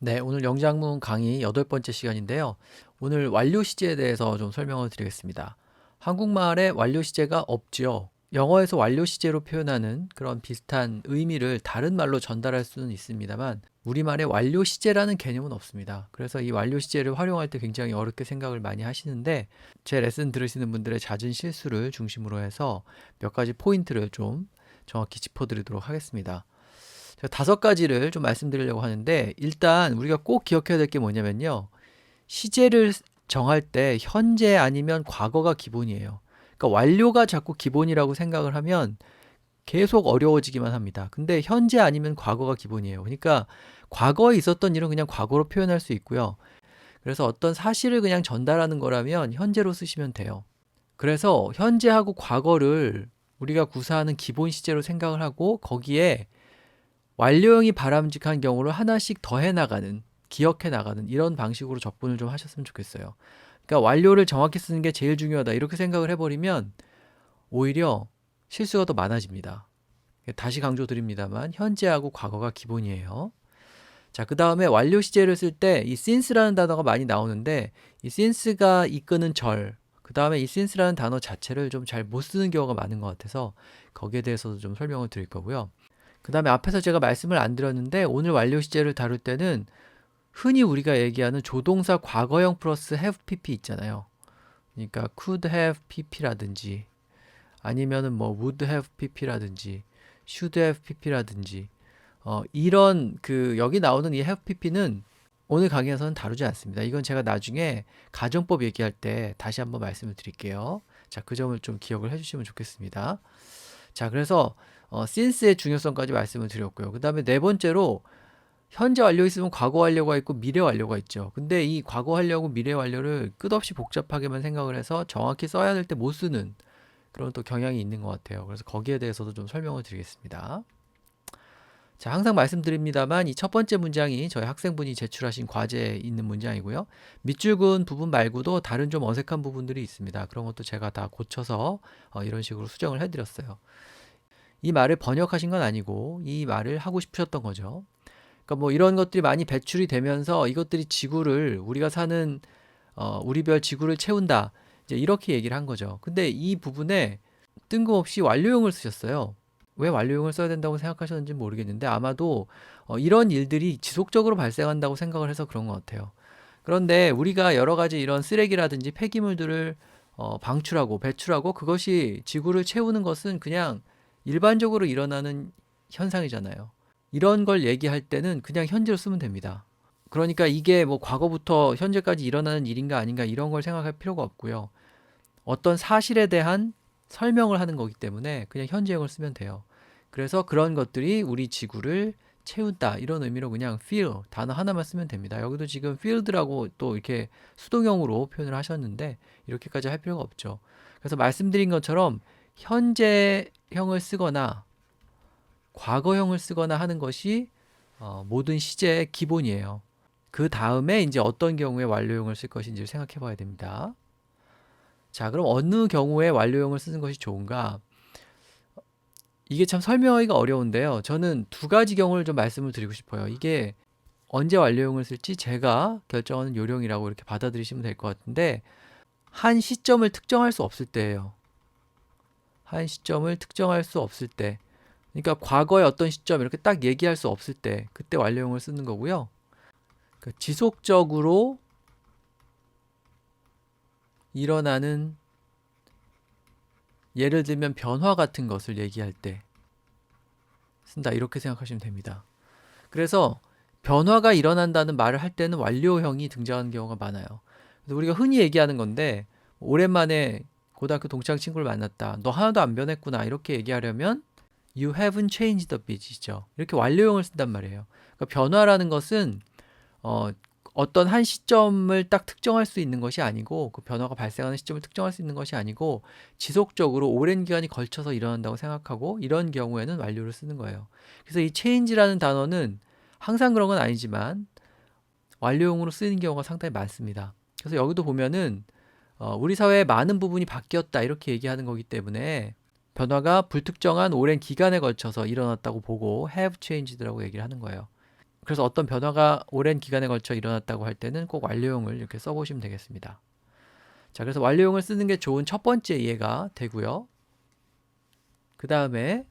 네, 오늘 영장문 강의 8번째 시간인데요. 오늘 완료 시제에 대해서 좀 설명을 드리겠습니다. 한국말에 완료 시제가 없지요. 영어에서 완료 시제로 표현하는 그런 비슷한 의미를 다른 말로 전달할 수는 있습니다만 우리말에 완료 시제라는 개념은 없습니다. 그래서 이 완료 시제를 활용할 때 굉장히 어렵게 생각을 많이 하시는데 제 레슨 들으시는 분들의 잦은 실수를 중심으로 해서 몇 가지 포인트를 좀 정확히 짚어드리도록 하겠습니다. 제가 5가지를 좀 말씀드리려고 하는데 일단 우리가 꼭 기억해야 될 게 뭐냐면요. 시제를 정할 때 현재 아니면 과거가 기본이에요. 그러니까 완료가 자꾸 기본이라고 생각을 하면 계속 어려워지기만 합니다. 근데 현재 아니면 과거가 기본이에요. 그러니까 과거에 있었던 일은 그냥 과거로 표현할 수 있고요. 그래서 어떤 사실을 그냥 전달하는 거라면 현재로 쓰시면 돼요. 그래서 현재하고 과거를 우리가 구사하는 기본 시제로 생각을 하고 거기에 완료형이 바람직한 경우를 하나씩 더해 나가는, 기억해 나가는 이런 방식으로 접근을 좀 하셨으면 좋겠어요. 그러니까 완료를 정확히 쓰는 게 제일 중요하다 이렇게 생각을 해버리면 오히려 실수가 더 많아집니다. 다시 강조드립니다만 현재하고 과거가 기본이에요. 자, 그 다음에 완료 시제를 쓸 때 이 since라는 단어가 많이 나오는데 이 since가 이끄는 절, 그 다음에 이 since라는 단어 자체를 좀 잘 못 쓰는 경우가 많은 것 같아서 거기에 대해서도 좀 설명을 드릴 거고요. 그 다음에 앞에서 제가 말씀을 안 드렸는데 오늘 완료 시제를 다룰 때는 흔히 우리가 얘기하는 조동사 과거형 플러스 have pp 있잖아요. 그러니까 could have pp라든지 아니면은 뭐 would have pp라든지 should have pp라든지 이런 그 여기 나오는 이 have pp는 오늘 강의에서는 다루지 않습니다. 이건 제가 나중에 가정법 얘기할 때 다시 한번 말씀을 드릴게요. 자, 그 점을 좀 기억을 해주시면 좋겠습니다. 자, 그래서 since의 중요성까지 말씀을 드렸고요. 그 다음에 네 번째로 현재 완료 있으면 과거 완료가 있고 미래 완료가 있죠. 근데 이 과거 완료하고 미래 완료를 끝없이 복잡하게만 생각을 해서 정확히 써야 될 때 못 쓰는 그런 또 경향이 있는 것 같아요. 그래서 거기에 대해서도 좀 설명을 드리겠습니다. 자, 항상 말씀드립니다만 이 첫 번째 문장이 저희 학생분이 제출하신 과제에 있는 문장이고요. 밑줄 그은 부분 말고도 다른 좀 어색한 부분들이 있습니다. 그런 것도 제가 다 고쳐서 이런 식으로 수정을 해드렸어요. 이 말을 번역하신 건 아니고 이 말을 하고 싶으셨던 거죠. 그러니까 뭐 이런 것들이 많이 배출이 되면서 이것들이 지구를 우리가 사는 우리 별 지구를 채운다. 이제 이렇게 얘기를 한 거죠. 근데 이 부분에 뜬금없이 완료형을 쓰셨어요. 왜 완료형을 써야 된다고 생각하셨는지 모르겠는데 아마도 이런 일들이 지속적으로 발생한다고 생각을 해서 그런 것 같아요. 그런데 우리가 여러 가지 이런 쓰레기라든지 폐기물들을 방출하고 배출하고 그것이 지구를 채우는 것은 그냥 일반적으로 일어나는 현상이잖아요. 이런 걸 얘기할 때는 그냥 현재로 쓰면 됩니다. 그러니까 이게 뭐 과거부터 현재까지 일어나는 일인가 아닌가 이런 걸 생각할 필요가 없고요. 어떤 사실에 대한 설명을 하는 거기 때문에 그냥 현재형을 쓰면 돼요. 그래서 그런 것들이 우리 지구를 채운다 이런 의미로 그냥 fill 단어 하나만 쓰면 됩니다. 여기도 지금 filled라고 또 이렇게 수동형으로 표현을 하셨는데 이렇게까지 할 필요가 없죠. 그래서 말씀드린 것처럼 현재형을 쓰거나 과거형을 쓰거나 하는 것이 모든 시제의 기본이에요. 그 다음에 이제 어떤 경우에 완료형을 쓸 것인지를 생각해 봐야 됩니다. 자, 그럼 어느 경우에 완료형을 쓰는 것이 좋은가? 이게 참 설명하기가 어려운데요. 저는 2가지 경우를 좀 말씀을 드리고 싶어요. 이게 언제 완료형을 쓸지 제가 결정하는 요령이라고 이렇게 받아들이시면 될 것 같은데 한 시점을 특정할 수 없을 때예요. 한 시점을 특정할 수 없을 때. 그러니까 과거의 어떤 시점 이렇게 딱 얘기할 수 없을 때 그때 완료형을 쓰는 거고요. 그 지속적으로 일어나는 예를 들면 변화 같은 것을 얘기할 때 쓴다 이렇게 생각하시면 됩니다. 그래서 변화가 일어난다는 말을 할 때는 완료형이 등장하는 경우가 많아요. 그래서 우리가 흔히 얘기하는 건데 오랜만에 고등학교 동창 친구를 만났다. 너 하나도 안 변했구나. 이렇게 얘기하려면 You haven't changed a bit이죠. 이렇게 완료형을 쓴단 말이에요. 그러니까 변화라는 것은 어, 어떤 한 시점을 딱 특정할 수 있는 것이 아니고 그 변화가 발생하는 시점을 특정할 수 있는 것이 아니고 지속적으로 오랜 기간이 걸쳐서 일어난다고 생각하고 이런 경우에는 완료를 쓰는 거예요. 그래서 이 change라는 단어는 항상 그런 건 아니지만 완료용으로 쓰이는 경우가 상당히 많습니다. 그래서 여기도 보면은 우리 사회의 많은 부분이 바뀌었다 이렇게 얘기하는 거기 때문에 변화가 불특정한 오랜 기간에 걸쳐서 일어났다고 보고 have changed라고 얘기를 하는 거예요. 그래서 어떤 변화가 오랜 기간에 걸쳐 일어났다고 할 때는 꼭 완료형을 이렇게 써보시면 되겠습니다. 자, 그래서 완료형을 쓰는 게 좋은 첫 번째 이해가 되고요. 그 다음에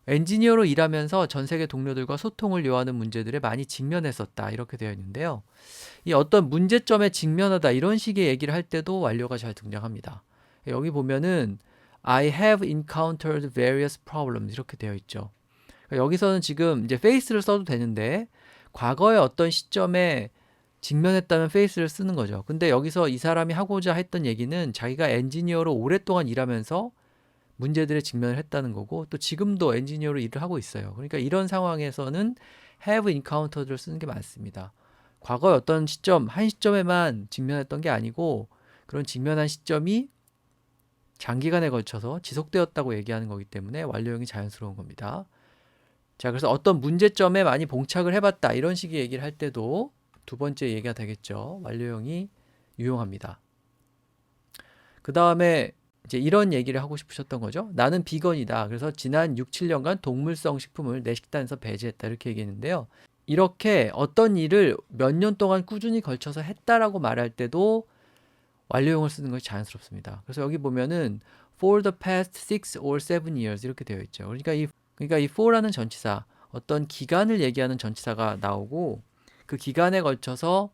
엔지니어로 일하면서 전 세계 동료들과 소통을 요하는 문제들에 많이 직면했었다. 이렇게 되어 있는데요. 이 어떤 문제점에 직면하다 이런 식의 얘기를 할 때도 완료가 잘 등장합니다. 여기 보면은 I have encountered various problems 이렇게 되어 있죠. 여기서는 지금 이제 face를 써도 되는데 과거의 어떤 시점에 직면했다면 face를 쓰는 거죠. 근데 여기서 이 사람이 하고자 했던 얘기는 자기가 엔지니어로 오랫동안 일하면서 문제들에 직면을 했다는 거고 또 지금도 엔지니어로 일을 하고 있어요. 그러니까 이런 상황에서는 have encountered를 쓰는 게 맞습니다. 과거의 어떤 시점, 한 시점에만 직면했던 게 아니고 그런 직면한 시점이 장기간에 걸쳐서 지속되었다고 얘기하는 거기 때문에 완료형이 자연스러운 겁니다. 자, 그래서 어떤 문제점에 많이 봉착을 해봤다 이런 식의 얘기를 할 때도 두 번째 얘기가 되겠죠. 완료형이 유용합니다. 그 다음에 이제 이런 얘기를 하고 싶으셨던 거죠. 나는 비건이다. 그래서 지난 6, 7년간 동물성 식품을 내 식단에서 배제했다. 이렇게 얘기했는데요. 이렇게 어떤 일을 몇 년 동안 꾸준히 걸쳐서 했다라고 말할 때도 완료형을 쓰는 것이 자연스럽습니다. 그래서 여기 보면은 for the past 6 or 7 years 이렇게 되어 있죠. 그러니까 이 for라는 전치사, 어떤 기간을 얘기하는 전치사가 나오고 그 기간에 걸쳐서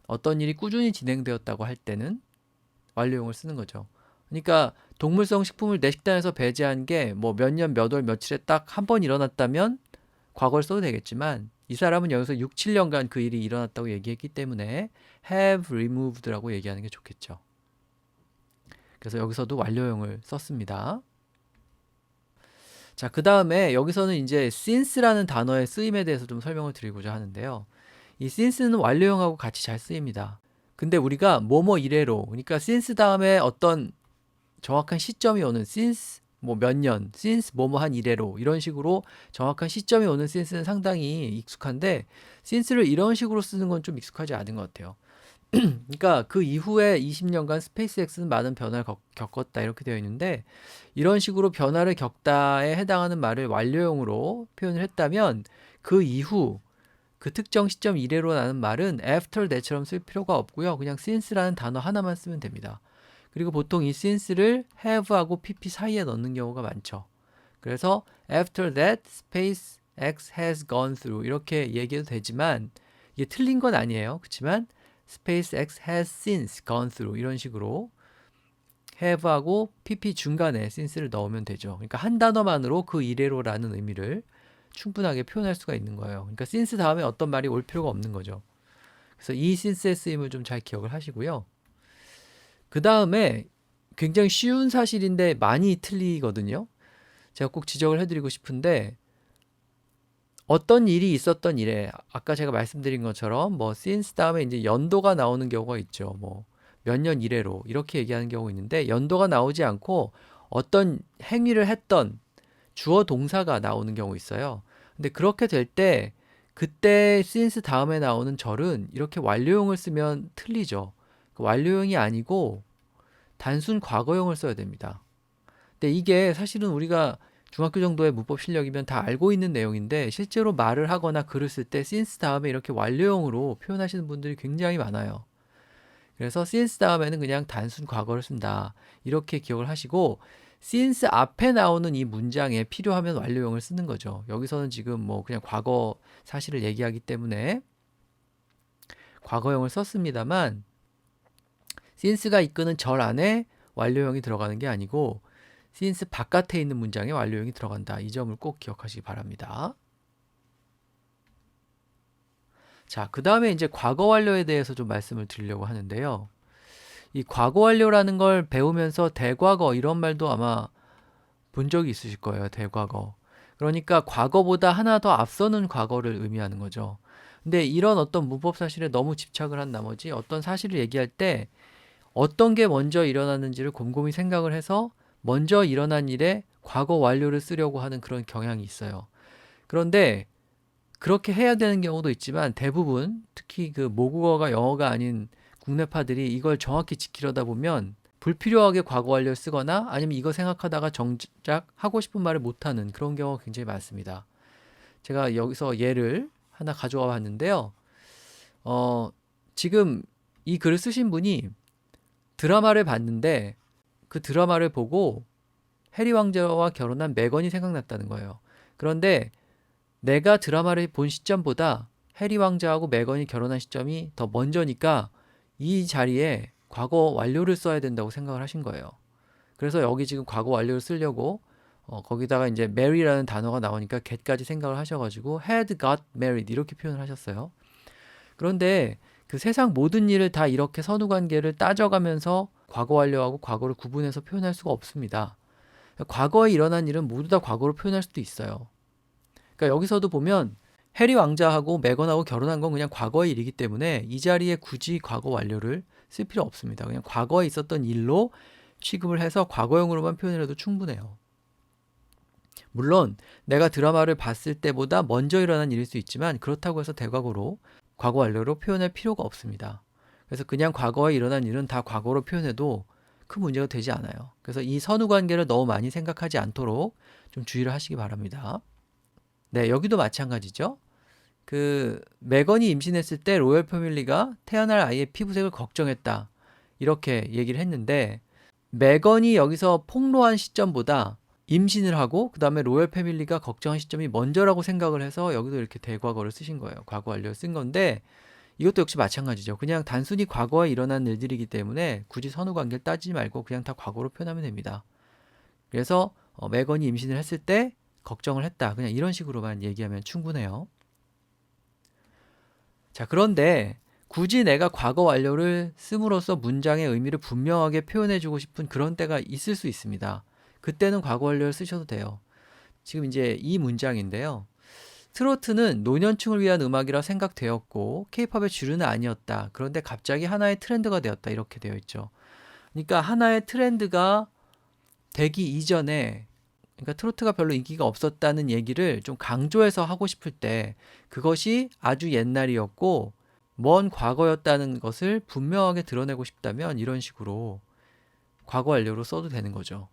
어떤 일이 꾸준히 진행되었다고 할 때는 완료형을 쓰는 거죠. 그러니까 동물성 식품을 내 식단에서 배제한 게 뭐 몇 년, 몇 월, 며칠에 딱 한 번 일어났다면 과거를 써도 되겠지만 이 사람은 여기서 6, 7년간 그 일이 일어났다고 얘기했기 때문에 have removed라고 얘기하는 게 좋겠죠. 그래서 여기서도 완료형을 썼습니다. 자, 그 다음에 여기서는 이제 since라는 단어의 쓰임에 대해서 좀 설명을 드리고자 하는데요. 이 since는 완료형하고 같이 잘 쓰입니다. 근데 우리가 뭐뭐 이래로, 그러니까 since 다음에 어떤 정확한 시점이 오는 since 뭐 몇 년, since 뭐뭐 한 이래로 이런 식으로 정확한 시점이 오는 since는 상당히 익숙한데 since를 이런 식으로 쓰는 건 좀 익숙하지 않은 것 같아요. 그러니까 그 이후에 20년간 스페이스X는 많은 변화를 겪었다 이렇게 되어 있는데 이런 식으로 변화를 겪다에 해당하는 말을 완료형으로 표현을 했다면 그 이후 그 특정 시점 이래로 라는 말은 after that처럼 쓸 필요가 없고요. 그냥 since라는 단어 하나만 쓰면 됩니다. 그리고 보통 이 since를 have하고 pp 사이에 넣는 경우가 많죠. 그래서 after that space x has gone through 이렇게 얘기해도 되지만 이게 틀린 건 아니에요. 그렇지만 space x has since gone through 이런 식으로 have하고 pp 중간에 since를 넣으면 되죠. 그러니까 한 단어만으로 그 이래로라는 의미를 충분하게 표현할 수가 있는 거예요. 그러니까 since 다음에 어떤 말이 올 필요가 없는 거죠. 그래서 이 since의 쓰임을 좀 잘 기억을 하시고요. 그 다음에 굉장히 쉬운 사실인데 많이 틀리거든요. 제가 꼭 지적을 해드리고 싶은데 어떤 일이 있었던 일에 아까 제가 말씀드린 것처럼 뭐 since 다음에 이제 연도가 나오는 경우가 있죠. 뭐 몇 년 이래로 이렇게 얘기하는 경우가 있는데 연도가 나오지 않고 어떤 행위를 했던 주어 동사가 나오는 경우 있어요. 근데 그렇게 될 때 그때 since 다음에 나오는 절은 이렇게 완료형을 쓰면 틀리죠. 완료형이 아니고 단순 과거형을 써야 됩니다. 근데 이게 사실은 우리가 중학교 정도의 문법 실력이면 다 알고 있는 내용인데 실제로 말을 하거나 글을 쓸 때 since 다음에 이렇게 완료형으로 표현하시는 분들이 굉장히 많아요. 그래서 since 다음에는 그냥 단순 과거를 쓴다. 이렇게 기억을 하시고 since 앞에 나오는 이 문장에 필요하면 완료형을 쓰는 거죠. 여기서는 지금 뭐 그냥 과거 사실을 얘기하기 때문에 과거형을 썼습니다만 since가 이끄는 절 안에 완료형이 들어가는 게 아니고 since 바깥에 있는 문장에 완료형이 들어간다. 이 점을 꼭 기억하시기 바랍니다. 자, 그 다음에 이제 과거 완료에 대해서 좀 말씀을 드리려고 하는데요. 이 과거 완료라는 걸 배우면서 대과거 이런 말도 아마 본 적이 있으실 거예요. 대과거. 그러니까 과거보다 하나 더 앞서는 과거를 의미하는 거죠. 근데 이런 어떤 문법 사실에 너무 집착을 한 나머지 어떤 사실을 얘기할 때 어떤 게 먼저 일어났는지를 곰곰이 생각을 해서 먼저 일어난 일에 과거 완료를 쓰려고 하는 그런 경향이 있어요. 그런데 그렇게 해야 되는 경우도 있지만 대부분 특히 그 모국어가 영어가 아닌 국내파들이 이걸 정확히 지키려다 보면 불필요하게 과거 완료를 쓰거나 아니면 이거 생각하다가 정작 하고 싶은 말을 못하는 그런 경우가 굉장히 많습니다. 제가 여기서 예를 하나 가져와 봤는데요. 지금 이 글을 쓰신 분이 드라마를 봤는데 그 드라마를 보고 해리 왕자와 결혼한 메건이 생각났다는 거예요. 그런데 내가 드라마를 본 시점보다 해리 왕자하고 메건이 결혼한 시점이 더 먼저니까 이 자리에 과거 완료를 써야 된다고 생각을 하신 거예요. 그래서 여기 지금 과거 완료를 쓰려고 거기다가 이제 marry라는 단어가 나오니까 get까지 생각을 하셔가지고 had got married 이렇게 표현을 하셨어요. 그런데 그 세상 모든 일을 다 이렇게 선후관계를 따져가면서 과거 완료하고 과거를 구분해서 표현할 수가 없습니다. 과거에 일어난 일은 모두 다 과거로 표현할 수도 있어요. 그러니까 여기서도 보면 해리 왕자하고 메건하고 결혼한 건 그냥 과거의 일이기 때문에 이 자리에 굳이 과거 완료를 쓸 필요 없습니다. 그냥 과거에 있었던 일로 취급을 해서 과거형으로만 표현을 해도 충분해요. 물론 내가 드라마를 봤을 때보다 먼저 일어난 일일 수 있지만 그렇다고 해서 대과거로 과거 완료로 표현할 필요가 없습니다. 그래서 그냥 과거에 일어난 일은 다 과거로 표현해도 큰 문제가 되지 않아요. 그래서 이 선후관계를 너무 많이 생각하지 않도록 좀 주의를 하시기 바랍니다. 네, 여기도 마찬가지죠. 그 메건이 임신했을 때 로열 패밀리가 태어날 아이의 피부색을 걱정했다. 이렇게 얘기를 했는데 메건이 여기서 폭로한 시점보다 임신을 하고 그 다음에 로열 패밀리가 걱정한 시점이 먼저라고 생각을 해서 여기도 이렇게 대과거를 쓰신 거예요. 과거 완료를 쓴 건데 이것도 역시 마찬가지죠. 그냥 단순히 과거에 일어난 일들이기 때문에 굳이 선후관계를 따지지 말고 그냥 다 과거로 표현하면 됩니다. 그래서 메건이 임신을 했을 때 걱정을 했다. 그냥 이런 식으로만 얘기하면 충분해요. 자, 그런데 굳이 내가 과거 완료를 씀으로써 문장의 의미를 분명하게 표현해주고 싶은 그런 때가 있을 수 있습니다. 그때는 과거 완료를 쓰셔도 돼요. 지금 이제 이 문장인데요. 트로트는 노년층을 위한 음악이라 생각되었고 케이팝의 주류는 아니었다. 그런데 갑자기 하나의 트렌드가 되었다. 이렇게 되어 있죠. 그러니까 하나의 트렌드가 되기 이전에 그러니까 트로트가 별로 인기가 없었다는 얘기를 좀 강조해서 하고 싶을 때 그것이 아주 옛날이었고 먼 과거였다는 것을 분명하게 드러내고 싶다면 이런 식으로 과거 완료로 써도 되는 거죠.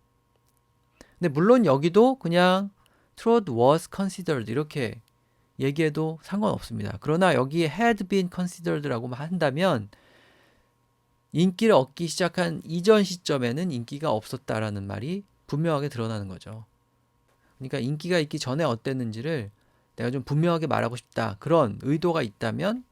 근데 물론 여기도 그냥 trot was considered 이렇게 얘기해도 상관없습니다. 그러나 여기에 had been considered라고 한다면 인기를 얻기 시작한 이전 시점에는 인기가 없었다라는 말이 분명하게 드러나는 거죠. 그러니까 인기가 있기 전에 어땠는지를 내가 좀 분명하게 말하고 싶다. 그런 의도가 있다면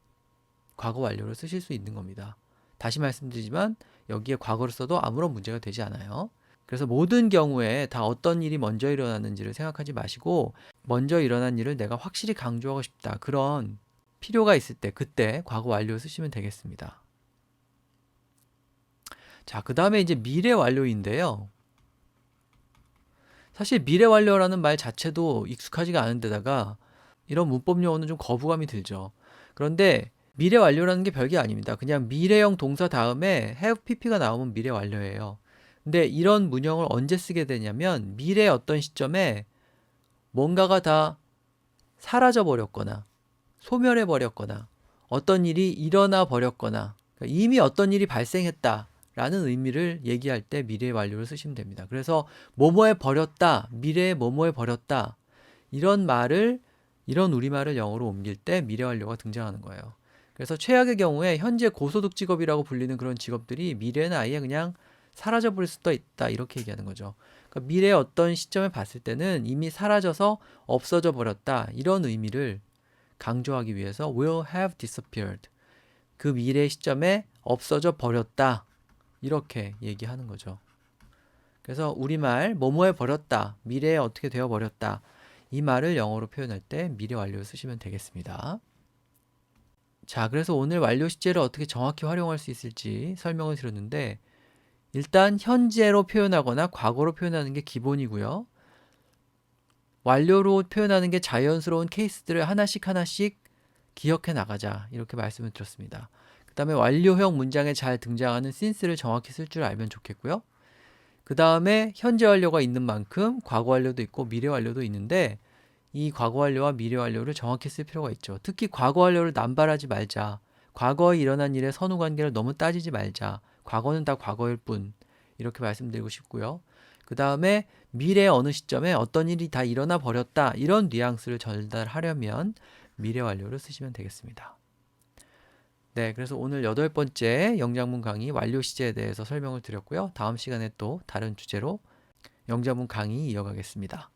과거 완료를 쓰실 수 있는 겁니다. 다시 말씀드리지만 여기에 과거를 써도 아무런 문제가 되지 않아요. 그래서 모든 경우에 다 어떤 일이 먼저 일어났는지를 생각하지 마시고 먼저 일어난 일을 내가 확실히 강조하고 싶다. 그런 필요가 있을 때 그때 과거 완료 쓰시면 되겠습니다. 자, 그 다음에 이제 미래 완료인데요. 사실 미래 완료라는 말 자체도 익숙하지가 않은 데다가 이런 문법 용어는 좀 거부감이 들죠. 그런데 미래 완료라는 게 별게 아닙니다. 그냥 미래형 동사 다음에 have pp가 나오면 미래 완료예요. 근데 이런 문형을 언제 쓰게 되냐면 미래의 어떤 시점에 뭔가가 다 사라져 버렸거나 소멸해 버렸거나 어떤 일이 일어나 버렸거나 그러니까 이미 어떤 일이 발생했다 라는 의미를 얘기할 때 미래 완료를 쓰시면 됩니다. 그래서 뭐뭐해 버렸다, 미래에 뭐뭐해 버렸다 이런 말을 이런 우리말을 영어로 옮길 때 미래 완료가 등장하는 거예요. 그래서 최악의 경우에 현재 고소득 직업이라고 불리는 그런 직업들이 미래는 아예 그냥 사라져 버릴 수도 있다 이렇게 얘기하는 거죠. 그러니까 미래의 어떤 시점에 봤을 때는 이미 사라져서 없어져 버렸다 이런 의미를 강조하기 위해서 will have disappeared 그 미래 시점에 없어져 버렸다 이렇게 얘기하는 거죠. 그래서 우리말 뭐뭐해 버렸다 미래에 어떻게 되어 버렸다 이 말을 영어로 표현할 때 미래 완료를 쓰시면 되겠습니다. 자, 그래서 오늘 완료 시제를 어떻게 정확히 활용할 수 있을지 설명을 드렸는데 일단 현재로 표현하거나 과거로 표현하는 게 기본이고요. 완료로 표현하는 게 자연스러운 케이스들을 하나씩 기억해 나가자 이렇게 말씀을 드렸습니다. 그 다음에 완료형 문장에 잘 등장하는 since를 정확히 쓸 줄 알면 좋겠고요. 그 다음에 현재 완료가 있는 만큼 과거 완료도 있고 미래 완료도 있는데 이 과거 완료와 미래 완료를 정확히 쓸 필요가 있죠. 특히 과거 완료를 남발하지 말자. 과거에 일어난 일의 선후관계를 너무 따지지 말자. 과거는 다 과거일 뿐. 이렇게 말씀드리고 싶고요. 그 다음에 미래 어느 시점에 어떤 일이 다 일어나 버렸다. 이런 뉘앙스를 전달하려면 미래 완료를 쓰시면 되겠습니다. 네, 그래서 오늘 8번째 영장문 강의 완료 시제에 대해서 설명을 드렸고요. 다음 시간에 또 다른 주제로 영장문 강의 이어가겠습니다.